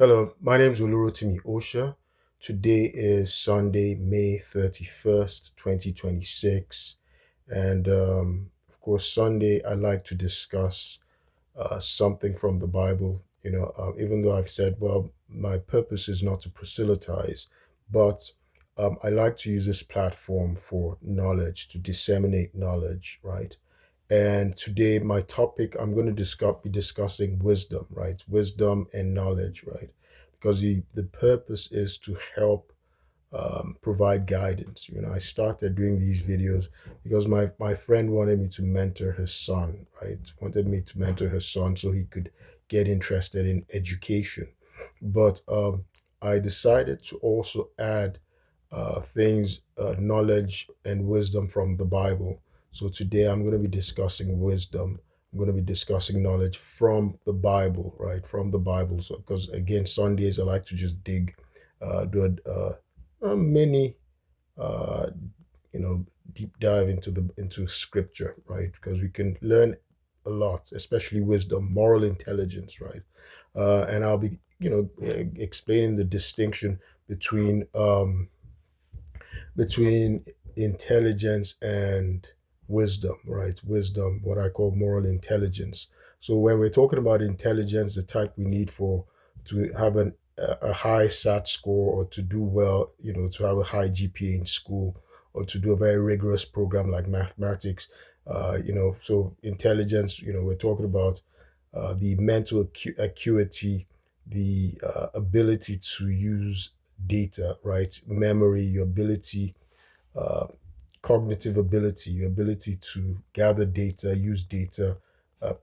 Hello, my name is Olurotimi Osha. Today is Sunday, May 31st, 2026. And of course, Sunday, I like to discuss something from the Bible. Even though I've said, well, my purpose is not to proselytize, but I like to use this platform for knowledge, to disseminate knowledge, right? And today, my topic, I'm going to be discussing wisdom, right? Wisdom and knowledge, right? Because the purpose is to help provide guidance. I started doing these videos because my friend wanted me to mentor his son, right? Wanted me to mentor his son so he could get interested in education. But I decided to also add knowledge and wisdom from the Bible. So today I'm going to be discussing wisdom. I'm going to be discussing knowledge from the Bible, right? From the Bible. So, because again, Sundays I like to just do a mini, uh, deep dive into Scripture, right? Because we can learn a lot, especially wisdom, moral intelligence, right? And I'll be, explaining the distinction between between intelligence and wisdom, right? Wisdom, what I call moral intelligence. So when we're talking about intelligence, the type we need for to have a high SAT score or to do well, to have a high GPA in school or to do a very rigorous program like mathematics, so intelligence, we're talking about the mental acuity, the ability to use data, right? Memory, your ability, uh, cognitive ability, your ability to gather data, use data,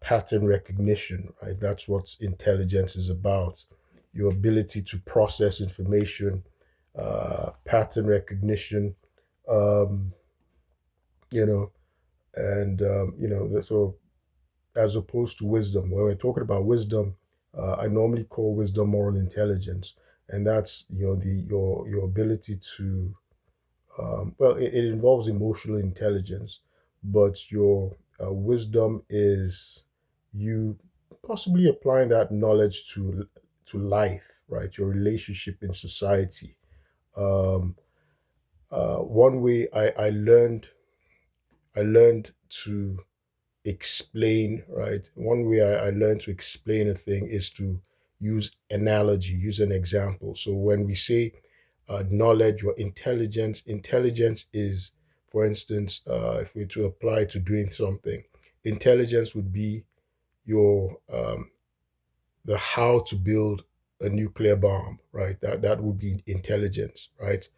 pattern recognition, right? That's what intelligence is about. Your ability to process information, pattern recognition, um, you know, so as opposed to wisdom. When we're talking about wisdom, I normally call wisdom moral intelligence, and that's your ability to it involves emotional intelligence, but your wisdom is you possibly applying that knowledge to life, right? Your relationship in society. Um, One way I learned to explain, right? One way I learned to explain a thing is to use analogy, use an example. So when we say knowledge or intelligence is, for instance, if we were to apply to doing something, intelligence would be your the how to build a nuclear bomb, right? That would be intelligence, right?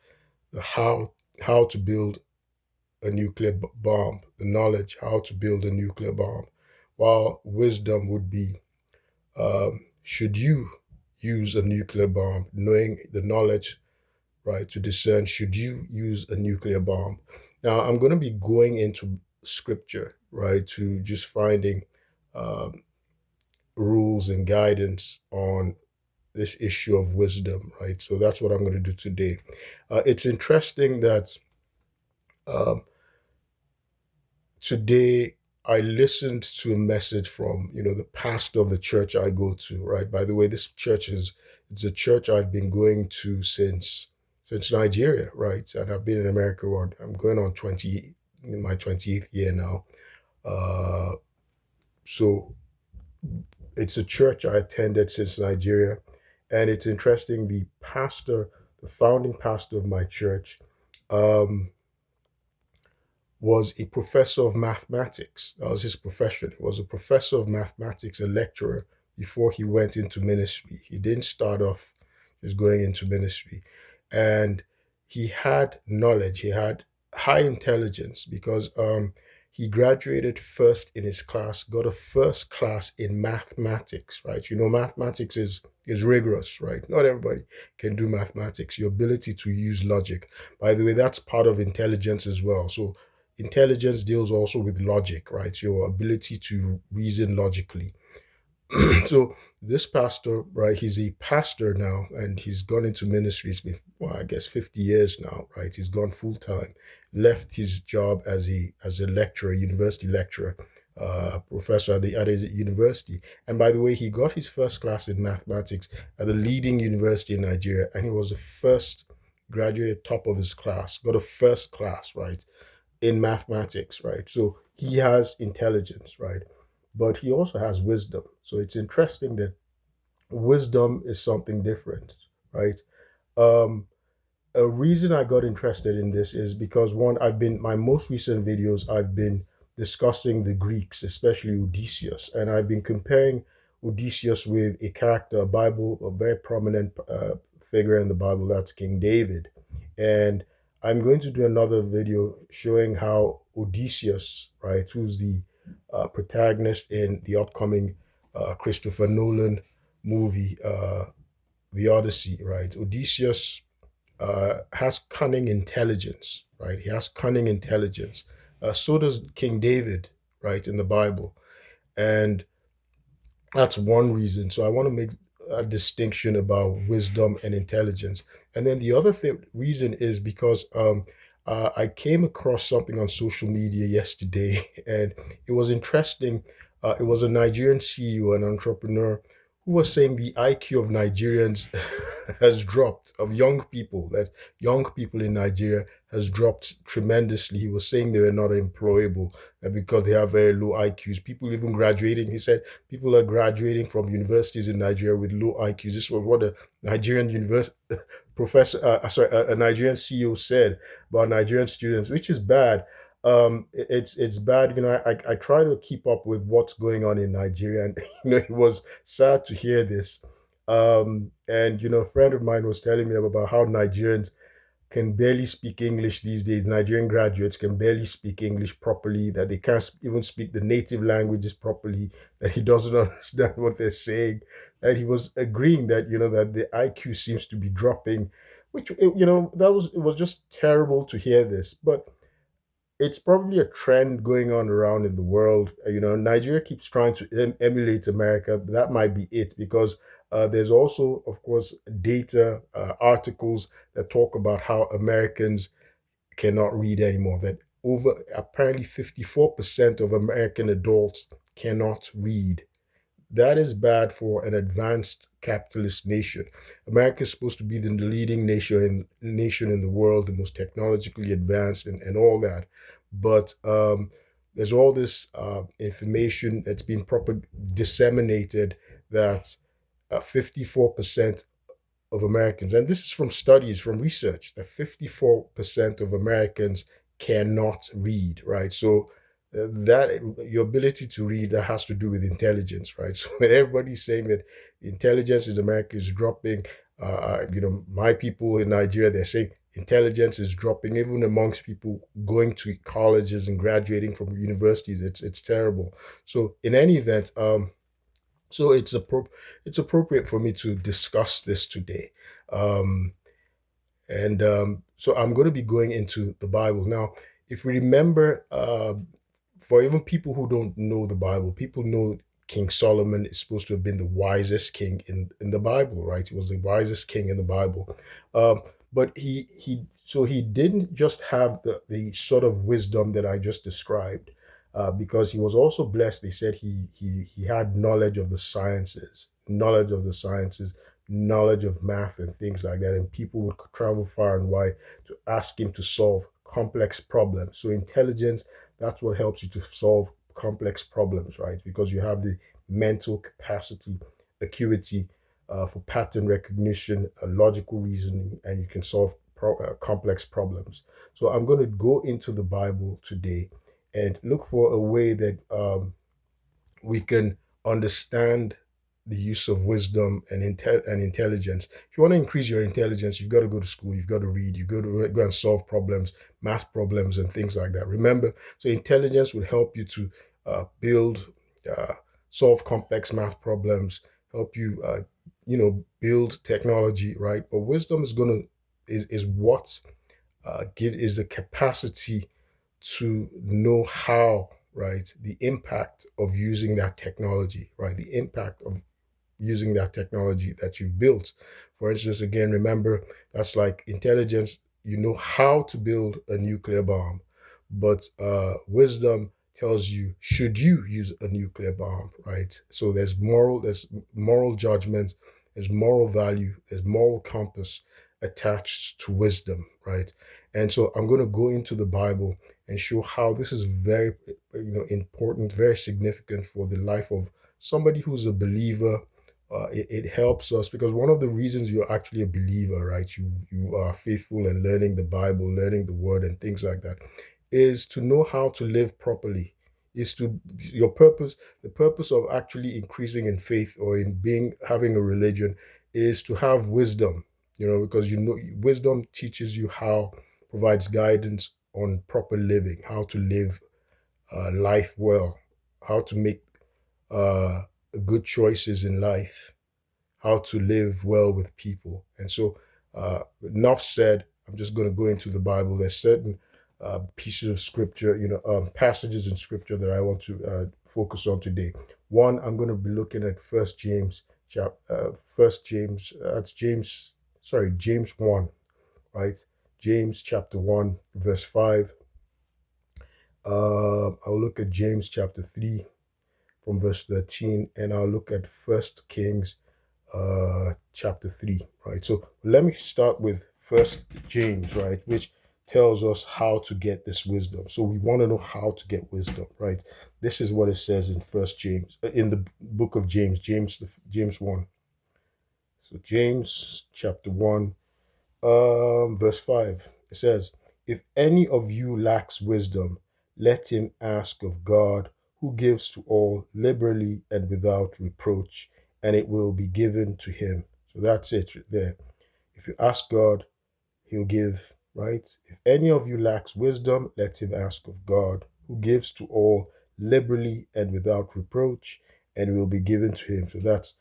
The how to build a bomb, the knowledge how to build a nuclear bomb, while wisdom would be should you use a nuclear bomb, knowing the knowledge, right, to discern should you use a nuclear bomb. Now, I'm going to be going into scripture, right, to just finding um, rules and guidance on this issue of wisdom, right? So that's what I'm going to do today. It's interesting that um, today I listened to a message from the pastor of the church I go to, right? By the way, this church is it's a church I've been going to since Nigeria, right? And I've been in America. I'm going on 20 in my 20th year now. uh so it's a church I attended since Nigeria, and it's interesting, the founding pastor of my church, um was a professor of mathematics. That was his profession. He was a professor of mathematics, a lecturer, before he went into ministry. He didn't start off just going into ministry. And he had knowledge, he had high intelligence because he graduated first in his class, got a first class in mathematics, right? Mathematics is rigorous, right? Not everybody can do mathematics. Your ability to use logic. By the way, that's part of intelligence as well. So intelligence deals also with logic, right? Your ability to reason logically. So this pastor, right? He's a pastor now, and he's gone into ministries with, well, I guess 50 years now, right? He's gone full time, left his job as a lecturer, university lecturer, professor at the university. And by the way, he got his first class in mathematics at the leading university in Nigeria, and he was the first graduated top of his class, got a first class, right, in mathematics, right? So he has intelligence, right? But he also has wisdom. So it's interesting that wisdom is something different, right? Um, a reason I got interested in this is because one, my most recent videos, I've been discussing the Greeks, especially Odysseus, and I've been comparing Odysseus with a character, a very prominent figure in the Bible, that's King David. And I'm going to do another video showing how Odysseus, right, who's the protagonist in the upcoming Christopher Nolan movie, The Odyssey, right? Odysseus has cunning intelligence, right? He has cunning intelligence. So does King David, right, in the Bible. And that's one reason. So I want to make a distinction about wisdom and intelligence. And then the other reason is because I came across something on social media yesterday, and it was interesting. It was a Nigerian CEO, an entrepreneur, who was saying the IQ of Nigerians has dropped, of young people, that young people in Nigeria has dropped tremendously. He was saying they were not employable because they have very low IQs. People even graduating, he said, people are graduating from universities in Nigeria with low IQs. This was what a Nigerian university professor, a Nigerian CEO said about Nigerian students, which is bad. It's bad. You know, I try to keep up with what's going on in Nigeria, and it was sad to hear this. And a friend of mine was telling me about how Nigerians can barely speak English these days. Nigerian graduates can barely speak English properly, that they can't even speak the native languages properly, that he doesn't understand what they're saying. And he was agreeing that, that the IQ seems to be dropping, which, it was just terrible to hear this. But it's probably a trend going on around in the world. Nigeria keeps trying to emulate America. That might be it, because there's also, of course, data, articles that talk about how Americans cannot read anymore. That over apparently 54% of American adults cannot read. That is bad for an advanced capitalist nation. America is supposed to be the leading nation in the world, the most technologically advanced, and all that. But there's all this information that's been disseminated that 54% of Americans, and this is from studies, from research, that 54% of Americans cannot read, right? So that your ability to read, that has to do with intelligence, right? So everybody's saying that intelligence in America is dropping. My people in Nigeria, they're saying intelligence is dropping, even amongst people going to colleges and graduating from universities. It's terrible. So in any event, so it's appropriate for me to discuss this today. Um, and so I'm going to be going into the Bible. Now, if we remember, for even people who don't know the Bible, people know King Solomon is supposed to have been the wisest king in the Bible, right? He was the wisest king in the Bible. Um, but he didn't just have the sort of wisdom that I just described, because he was also blessed. They said he had knowledge of the sciences, knowledge of math and things like that, and people would travel far and wide to ask him to solve complex problems. So intelligence, that's what helps you to solve complex problems, right? Because you have the mental capacity, acuity, for pattern recognition, logical reasoning, and you can solve complex problems. So I'm going to go into the Bible today and look for a way that we can understand the use of wisdom and intelligence. If you want to increase your intelligence, you've got to go to school, you've got to read, you've got to go and solve problems, math problems, and things like that. Remember, so intelligence would help you to build, uh, solve complex math problems, help you, build technology, right? But wisdom is what is the capacity to know how, right, the impact of using that technology, right, the impact of using that technology that you've built. For instance, again, remember, that's like intelligence. You know how to build a nuclear bomb, but wisdom tells you should you use a nuclear bomb, right? So there's moral judgment, there's moral value, there's moral compass attached to wisdom, right? And so I'm going to go into the Bible and show how this is very important, very significant for the life of somebody who's a believer. It helps us because one of the reasons you're actually a believer, right? You are faithful and learning the Bible, learning the Word, and things like that, is to know how to live properly. Is to your purpose. The purpose of actually increasing in faith or in being having a religion is to have wisdom. Because wisdom teaches you how, provides guidance on proper living, how to live life well, how to make uh, good choices in life, how to live well with people. And so, enough said. I'm just going to go into the Bible. There's certain pieces of scripture, passages in scripture that I want to focus on today. One, I'm going to be looking at First James. That's James. Sorry, James 1, right? James chapter 1, verse 5. I'll look at James chapter 3 from verse 13, and I'll look at First Kings chapter 3, right? So let me start with First James, right, which tells us how to get this wisdom. So we want to know how to get wisdom, right? This is what it says in First James, in the book of James 1. So James chapter 1, verse 5. It says, "If any of you lacks wisdom, let him ask of God, who gives to all liberally and without reproach, and it will be given to him." So that's it right there. If you ask God, he'll give, right? If any of you lacks wisdom, let him ask of God, who gives to all liberally and without reproach, and it will be given to him. So that's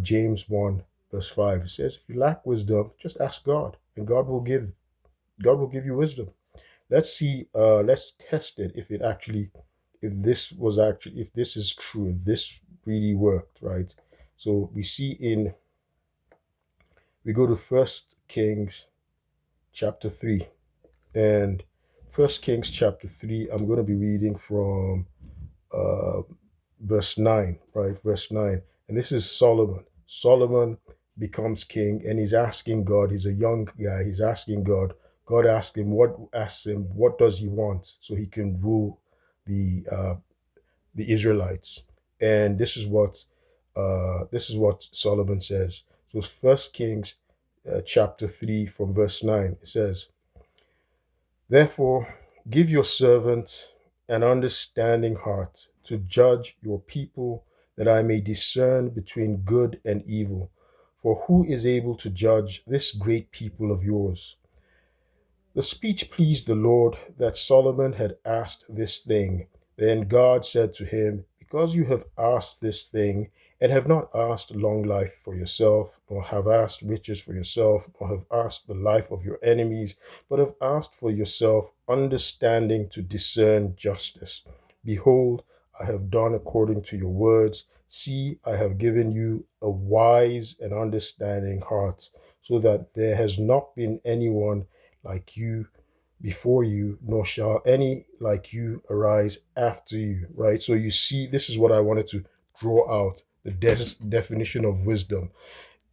James 1, verse 5. It says, if you lack wisdom, just ask God, and God will give you wisdom. Let's test it if this is true, if this really worked, right? So we go to First Kings chapter 3. And First Kings chapter 3, I'm going to be reading from uh, verse 9, right? Verse 9. And this is Solomon. Solomon becomes king and he's asking God, he's a young guy, he's asking God. God asks him, what does he want so he can rule the Israelites? And this is what Solomon says. So First Kings chapter 3 from verse 9. It says, "Therefore, give your servant an understanding heart to judge your people, that I may discern between good and evil. For who is able to judge this great people of yours?" The speech pleased the Lord that Solomon had asked this thing. Then God said to him, "Because you have asked this thing, and have not asked long life for yourself, nor have asked riches for yourself, nor have asked the life of your enemies, but have asked for yourself understanding to discern justice. Behold, I have done according to your words. See, I have given you a wise and understanding heart, so that there has not been anyone like you before you, nor shall any like you arise after you." Right? So you see, this is what I wanted to draw out the definition of wisdom.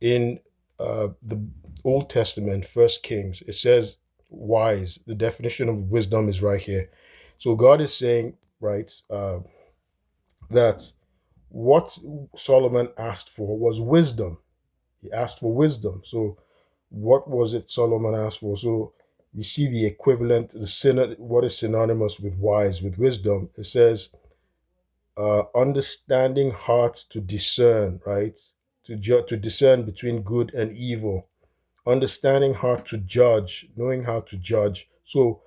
In the Old Testament, First Kings, it says wise. The definition of wisdom is right here. So God is saying, right, that what Solomon asked for was wisdom. He asked for wisdom. So what was it Solomon asked for? So you see the equivalent, what is synonymous with wise, with wisdom. It says, understanding heart to discern, right? To discern between good and evil, understanding how to judge, knowing how to judge. So,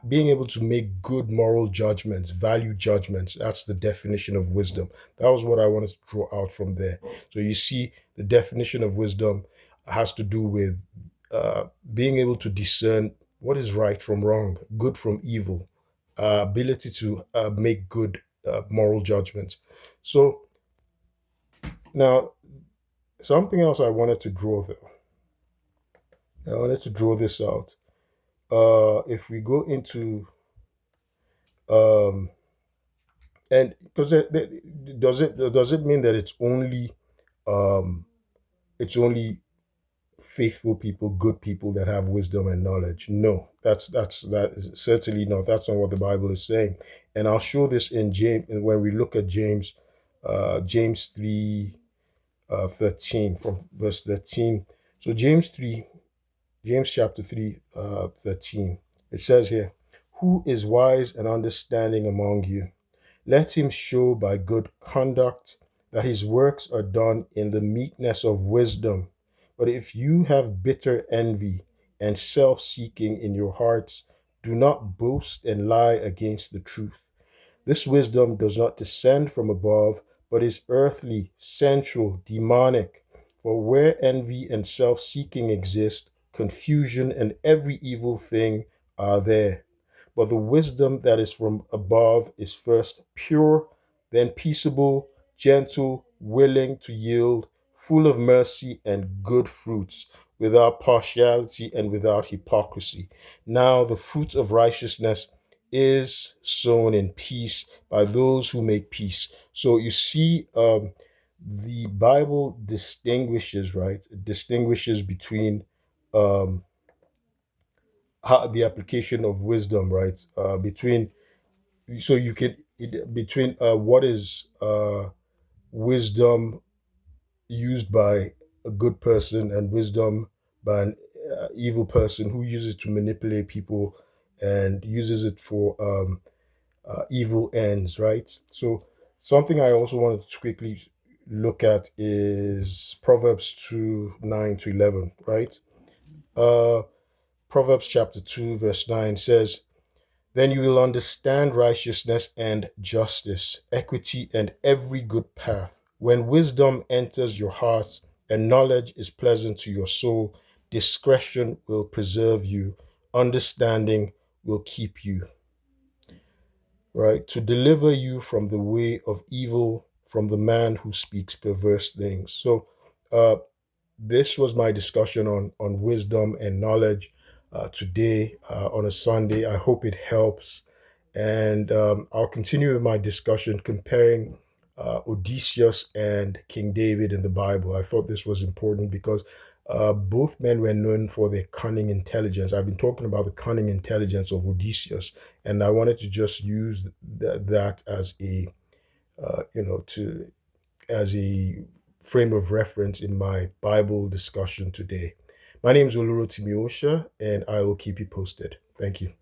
being able to make good moral judgments, value judgments, that's the definition of wisdom. That was what I wanted to draw out from there. So, you see, the definition of wisdom has to do with being able to discern what is right from wrong, good from evil, ability to make good moral judgments. So, now, something else I wanted to draw though. I wanted to draw this out. If we go into um, And because does it mean that um it's only faithful people, good people that have wisdom and knowledge? No, that is certainly not. That's not what the Bible is saying. And I'll show this in James when we look at James, James 3, 13, from verse 13. So James chapter 3, 13. It says here, "Who is wise and understanding among you? Let him show by good conduct that his works are done in the meekness of wisdom. But if you have bitter envy and self seeking in your hearts, do not boast and lie against the truth. This wisdom does not descend from above, but is earthly, sensual, demonic. For where envy and self seeking exist, confusion and every evil thing are there. But the wisdom that is from above is first pure, then peaceable, gentle, willing to yield, full of mercy and good fruits, without partiality and without hypocrisy. Now the fruit of righteousness is sown in peace by those who make peace." So you see, the Bible distinguishes, right? It distinguishes between um, the application of wisdom, right? Between so you can between what is wisdom used by a good person and wisdom by an evil person who uses it to manipulate people and uses it for evil ends, right? So something I also wanted to quickly look at is Proverbs 2, 9 to 11, right? Uh, Proverbs chapter 2, verse 9 says, "Then you will understand righteousness and justice, equity and every good path. When wisdom enters your heart and knowledge is pleasant to your soul, discretion will preserve you, understanding will keep you," right? "To deliver you from the way of evil, from the man who speaks perverse things." So, uh, this was my discussion on wisdom and knowledge today on a Sunday. I hope it helps, and I'll continue with my discussion comparing Odysseus and King David in the Bible. I thought this was important because both men were known for their cunning intelligence. I've been talking about the cunning intelligence of Odysseus, and I wanted to just use that as a to as a frame of reference in my Bible discussion today. My name is Oluro Timiosha, and I will keep you posted. Thank you.